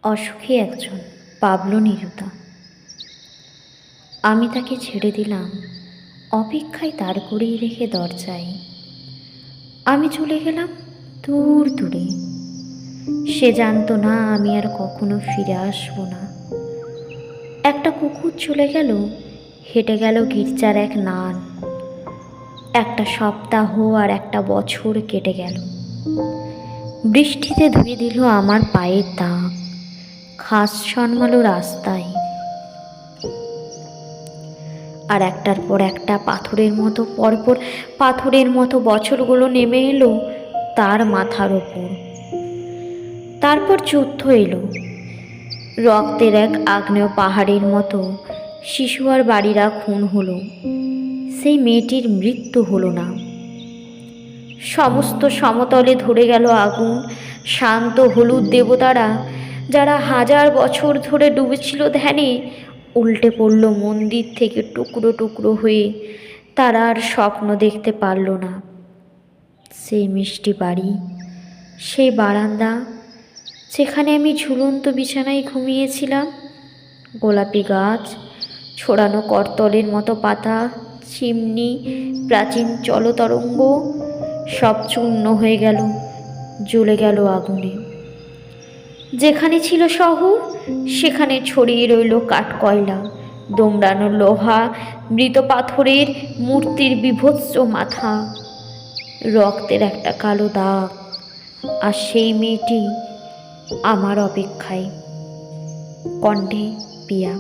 অসুখী একজন পাবলো নিরুতা। আমি তাকে ছেড়ে দিলাম অপেক্ষায় দাঁড় করিয়ে রেখে দরজায়। আমি চলে গেলাম দূর দূরে। সে জানতো না আমি আর কখনো ফিরে আসবো না। একটা কুকুর চলে গেল, হেঁটে গেল গির্জার এক নান। একটা সপ্তাহ আর একটা বছর কেটে গেল। বৃষ্টিতে ধুয়ে দিল আমার পায়ের দাগ, ঘাস জন্মালো রাস্তায়। আর একটার পর একটা পরপর পাথরের মতো বছরগুলো নেমে এলো তার মাথার ওপর। তারপর যুদ্ধ এলো, রক্তের এক আগ্নেয় পাহাড়ের মতো। শিশু আর বাড়িরা খুন হলো, সেই মেয়েটির মৃত্যু হলো না। সমস্ত সমতলে ধরে গেল আগুন। শান্ত হলুদ দেবতারা, যারা 1000 বছর ধরে ডুবেছিল ধ্যানে, উল্টে পড়ল মন্দির থেকে টুকরো টুকরো হয়ে। তারা আর স্বপ্ন দেখতে পারল না। সেই মিষ্টি বাড়ি, সেই বারান্দা, যেখানে আমি ঝুলন্ত বিছানায় ঘুমিয়েছিলাম, গোলাপি গাছ, ছড়ানো করতলের মতো পাতা, চিমনি, প্রাচীন জলতরঙ্গ, সব চূর্ণ হয়ে গেল, জ্বলে গেল আগুনে। যেখানে ছিল শহর, সেখানে ছড়িয়ে রইল কাঠকয়লা, দোমড়ানো লোহা, মৃত পাথরের মূর্তির বীভৎস মাথা, রক্তের একটা কালো দাগ। আর সেই মেয়েটি আমার অপেক্ষায়। কণ্ঠে পিয়া।